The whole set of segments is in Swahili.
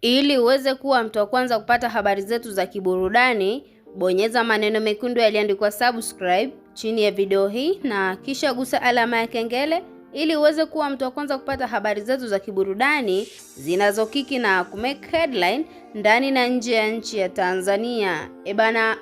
Ili uweze kuwa mtu wa kwanza kupata habari zetu za kiburudani, bonyeza maneno mekundu yaliyoandikwa subscribe chini ya video hii na kisha gusa alama ya kengele ili uweze kuwa mtu wa kwanza kupata habari zetu za kiburudani zinazokiki na kumake headline ndani na nje ya nchi ya Tanzania.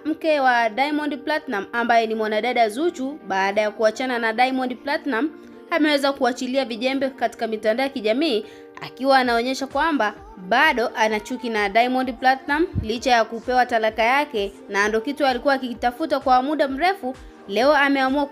Mke wa Diamond Platinum ambaye ni mwanadada Zuchu, baada ya kuachana na Diamond Platinum, ameweza kuachilia vijembe katika mitandao ya kijamii akiwa anaonyesha kwamba bado ana chuki na Diamond Platinum licha ya kupewa talaka yake, na ndio kitu alikuwa akitafuta kwa muda mrefu. Leo ameamua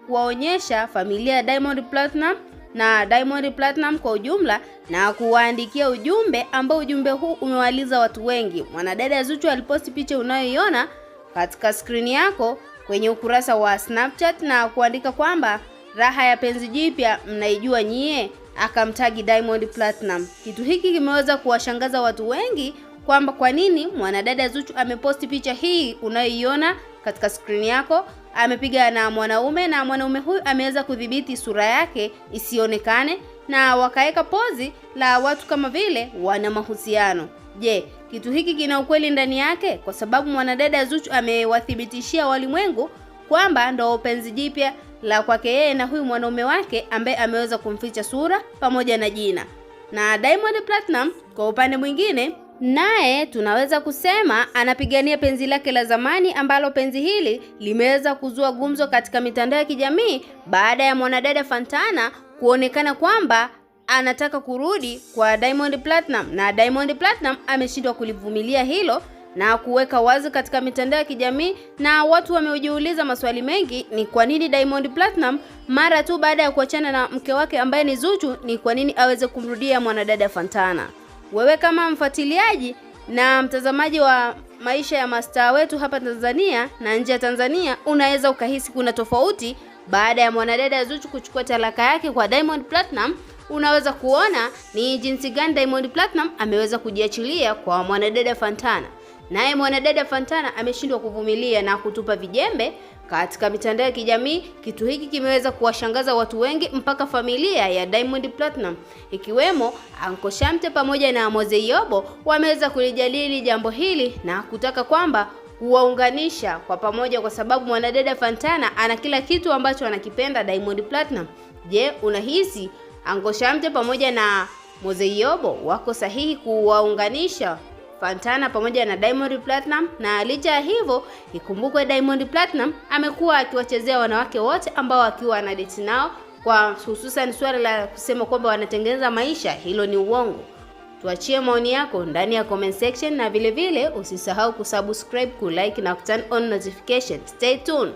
kuwaonyesha familia ya Diamond Platinum na Diamond Platinum kwa ujumla na kuwaandikia ujumbe ambao ujumbe huu umewaliza watu wengi. Mwanadada Zuchu aliposti picha unayoiona katika skrini yako kwenye ukurasa wa Snapchat na kuandika kwamba raha ya penzi jipya mnaijua nyie, akamtagi Diamond Platinum. Kitu hiki kimeweza kuwashangaza watu wengi kwamba kwa nini mwanadada Zuchu ameposti picha hii unayoiona katika skrini yako. Amepiga na mwanaume huyu ameweza kudhibiti sura yake isionekane na wakaweka pozi la watu kama vile wana mahusiano. Je, kitu hiki kina ukweli ndani yake? Kwa sababu mwanadada Zuchu amewathibitishia walimwengu kwamba ndo penzi jipya la kwake yeye na huyu mwanaume wake ambaye ameweza kumficha sura pamoja na jina. Na Diamond Platinum kwa upande mwingine, naye tunaweza kusema anapigania penzi lake la zamani, ambalo penzi hili limeweza kuzua gumzo katika mitandao ya kijamii baada ya mwanadada Fantana kuonekana kwamba anataka kurudi kwa Diamond Platinum, na Diamond Platinum ameshindwa kulivumilia hilo na kuweka wazi katika mitandao ya kijamii, na watu wamejiuliza maswali mengi. Ni kwa nini Diamond Platinum mara tu baada ya kuachana na mke wake ambaye ni Zuchu, ni kwa nini aweze kumrudia mwanadada Fantana? Wewe kama mfuatiliaji na mtazamaji wa maisha ya mastaa wetu hapa Tanzania na nje ya Tanzania, unaweza ukahisi kuna tofauti baada ya mwanadada Zuchu kuchukua talaka yake kwa Diamond Platinum. Unaweza kuona ni jinsi gani Diamond Platinum ameweza kujiachilia kwa mwanadada Fantana, naye mwanadada Fantana ameshindwa kuvumilia na kutupa vijembe katika mitandao ya kijamii. Kitu hiki kimeweza kuwashangaza watu wengi, mpaka familia ya Diamond Platinum ikiwemo Uncle Shamte pamoja na Mzee Yobo wameweza kulijadili jambo hili na kutaka kwamba kuwaunganisha kwa pamoja, kwa sababu mwanadada Fantana ana kila kitu ambacho anakipenda Diamond Platinum. Je, unahisi Uncle Shamte pamoja na Mzee Yobo wako sahihi kuwaunganisha Fantana pamoja na Diamond Platinum? Na licha ya hivyo, ikumbukwe Diamond Platinum amekuwa akiwachezea wanawake wote ambao akiwa ana date nao, kwa hususan swala la kusema kwamba wanatengeneza maisha. Hilo ni uongo. Tuachie maoni yako ndani ya comment section, na vile vile usisahau kusubscribe, kulike na turn on notification. Stay tuned.